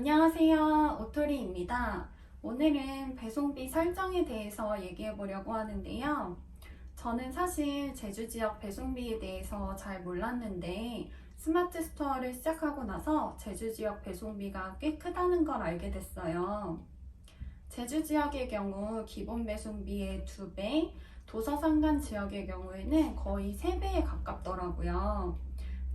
안녕하세요. 오토리입니다. 오늘은 배송비 설정에 대해서 얘기해 보려고 하는데요. 저는 사실 제주 지역 배송비에 대해서 잘 몰랐는데 스마트 스토어를 시작하고 나서 제주 지역 배송비가 꽤 크다는 걸 알게 됐어요. 제주 지역의 경우 기본 배송비의 2배, 도서상간 지역의 경우에는 거의 3배에 가깝더라고요.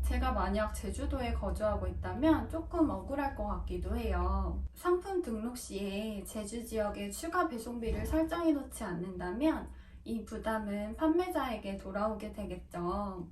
제가 만약 제주도에 거주하고 있다면 조금 억울할 것 같기도 해요. 상품 등록 시에 제주 지역에 추가 배송비를 설정해 놓지 않는다면 이 부담은 판매자에게 돌아오게 되겠죠.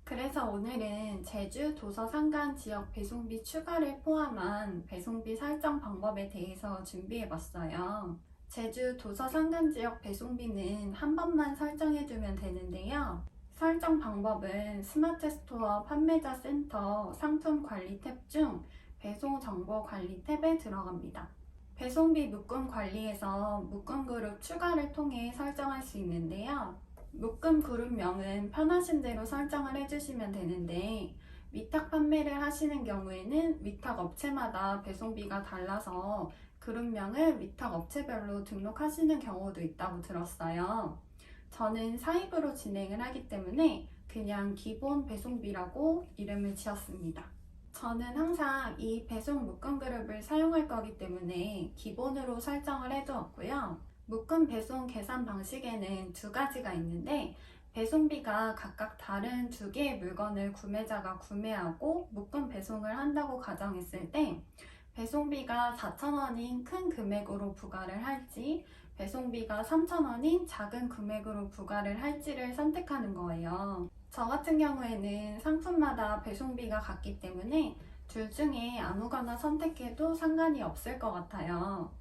그래서 오늘은 제주 도서상간 지역 배송비 추가를 포함한 배송비 설정 방법에 대해서 준비해 봤어요. 제주 도서상간 지역 배송비는 한 번만 설정해 두면 되는데요. 설정 방법은 스마트 스토어 판매자 센터 상품 관리 탭 중 배송 정보 관리 탭에 들어갑니다. 배송비 묶음 관리에서 묶음 그룹 추가를 통해 설정할 수 있는데요. 묶음 그룹명은 편하신 대로 설정을 해주시면 되는데 위탁 판매를 하시는 경우에는 위탁 업체마다 배송비가 달라서 그룹명을 위탁 업체별로 등록하시는 경우도 있다고 들었어요. 저는 사입으로 진행을 하기 때문에 그냥 기본 배송비라고 이름을 지었습니다. 저는 항상 이 배송 묶음 그룹을 사용할 거기 때문에 기본으로 설정을 해두었고요. 묶음 배송 계산 방식에는 2가지가 있는데 배송비가 각각 다른 2개의 물건을 구매자가 구매하고 묶음 배송을 한다고 가정했을 때 배송비가 4,000원인 큰 금액으로 부과를 할지 배송비가 3,000원인 작은 금액으로 부과를 할지를 선택하는 거예요. 저 같은 경우에는 상품마다 배송비가 같기 때문에 둘 중에 아무거나 선택해도 상관이 없을 것 같아요.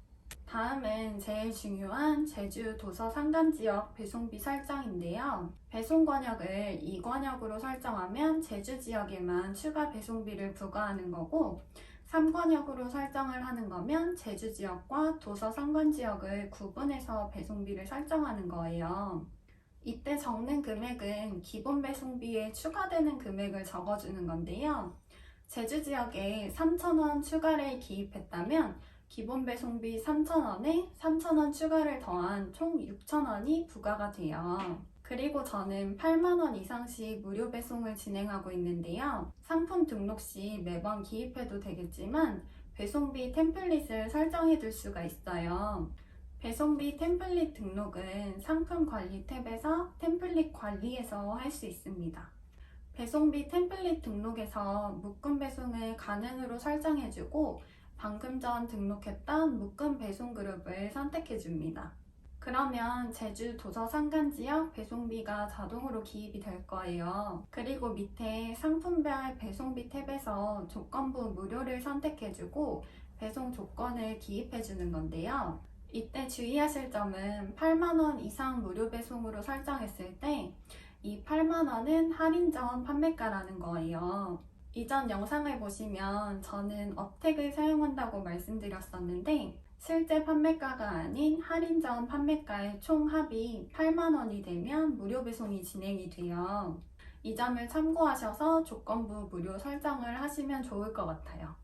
다음은 제일 중요한 제주 도서 상간 지역 배송비 설정인데요. 배송 권역을 2권역으로 설정하면 제주 지역에만 추가 배송비를 부과하는 거고 3권역으로 설정을 하는 거면 제주 지역과 도서 상간 지역을 구분해서 배송비를 설정하는 거예요. 이때 적는 금액은 기본 배송비에 추가되는 금액을 적어주는 건데요. 제주 지역에 3,000원 추가를 기입했다면 기본 배송비 3,000원에 3,000원 추가를 더한 총 6,000원이 부과가 돼요. 그리고 저는 8만원 이상씩 무료 배송을 진행하고 있는데요. 상품 등록 시 매번 기입해도 되겠지만 배송비 템플릿을 설정해 둘 수가 있어요. 배송비 템플릿 등록은 상품 관리 탭에서 템플릿 관리에서 할 수 있습니다. 배송비 템플릿 등록에서 묶음 배송을 가능으로 설정해주고 방금 전 등록했던 묶음 배송 그룹을 선택해줍니다. 그러면 제주 도서 상간 지역 배송비가 자동으로 기입이 될 거예요. 그리고 밑에 상품별 배송비 탭에서 조건부 무료를 선택해주고 배송 조건을 기입해주는 건데요. 이때 주의하실 점은 8만원 이상 무료 배송으로 설정했을 때 이 8만원은 할인 전 판매가라는 거예요. 이전 영상을 보시면 저는 업택을 사용한다고 말씀드렸었는데 실제 판매가가 아닌 할인 전 판매가의 총 합이 8만원이 되면 무료 배송이 진행이 돼요. 이 점을 참고하셔서 조건부 무료 설정을 하시면 좋을 것 같아요.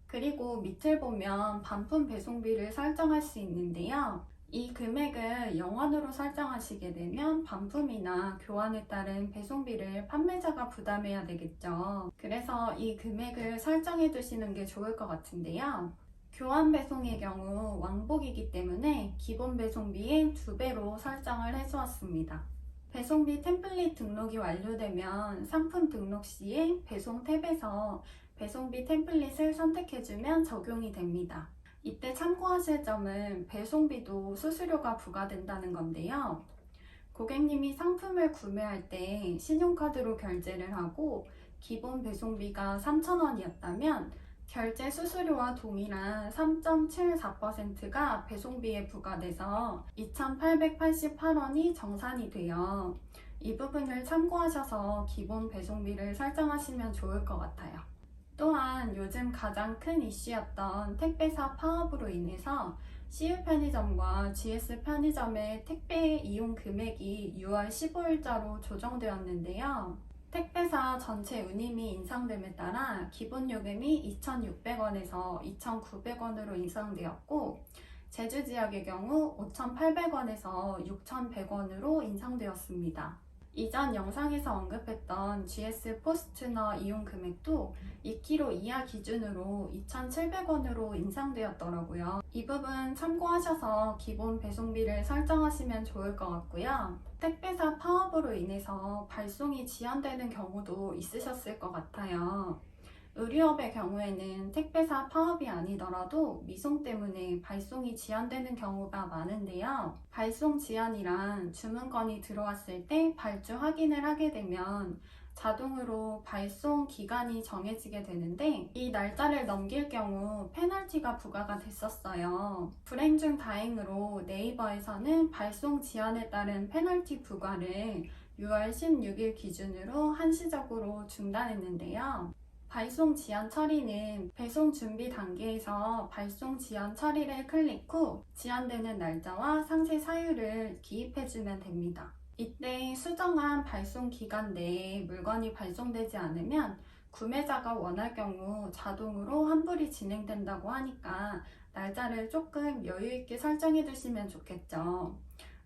그리고 밑을 보면 반품 배송비를 설정할 수 있는데요. 이 금액을 0원으로 설정하시게 되면 반품이나 교환에 따른 배송비를 판매자가 부담해야 되겠죠. 그래서 이 금액을 설정해 두시는 게 좋을 것 같은데요. 교환 배송의 경우 왕복이기 때문에 기본 배송비의 2배로 설정을 해주었습니다. 배송비 템플릿 등록이 완료되면 상품 등록 시에 배송 탭에서 배송비 템플릿을 선택해주면 적용이 됩니다. 이때 참고하실 점은 배송비도 수수료가 부과된다는 건데요. 고객님이 상품을 구매할 때 신용카드로 결제를 하고 기본 배송비가 3,000원이었다면 결제 수수료와 동일한 3.74%가 배송비에 부과돼서 2,888원이 정산이 돼요. 이 부분을 참고하셔서 기본 배송비를 설정하시면 좋을 것 같아요. 또한 요즘 가장 큰 이슈였던 택배사 파업으로 인해서 CU 편의점과 GS 편의점의 택배 이용 금액이 6월 15일자로 조정되었는데요. 택배사 전체 운임이 인상됨에 따라 기본 요금이 2,600원에서 2,900원으로 인상되었고, 제주 지역의 경우 5,800원에서 6,100원으로 인상되었습니다. 이전 영상에서 언급했던 GS 포스트너 이용 금액도 2kg 이하 기준으로 2,700원으로 인상되었더라고요. 이 부분 참고하셔서 기본 배송비를 설정하시면 좋을 것 같고요. 택배사 파업으로 인해서 발송이 지연되는 경우도 있으셨을 것 같아요. 의류업의 경우에는 택배사 파업이 아니더라도 미송 때문에 발송이 지연되는 경우가 많은데요. 발송 지연이란 주문건이 들어왔을 때 발주 확인을 하게 되면 자동으로 발송 기간이 정해지게 되는데, 이 날짜를 넘길 경우 페널티가 부과가 됐었어요. 불행 중 다행으로 네이버에서는 발송 지연에 따른 페널티 부과를 6월 16일 기준으로 한시적으로 중단했는데요. 발송 지연 처리는 배송 준비 단계에서 발송 지연 처리를 클릭 후 지연되는 날짜와 상세 사유를 기입해주면 됩니다. 이때 수정한 발송 기간 내에 물건이 발송되지 않으면 구매자가 원할 경우 자동으로 환불이 진행된다고 하니까 날짜를 조금 여유 있게 설정해 두시면 좋겠죠.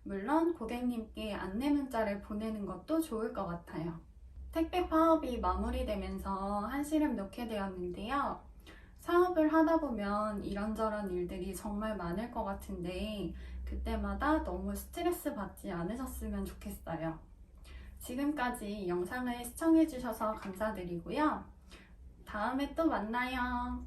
물론 고객님께 안내 문자를 보내는 것도 좋을 것 같아요. 택배 파업이 마무리되면서 한시름 놓게 되었는데요. 사업을 하다 보면 이런저런 일들이 정말 많을 것 같은데 그때마다 너무 스트레스 받지 않으셨으면 좋겠어요. 지금까지 영상을 시청해주셔서 감사드리고요. 다음에 또 만나요.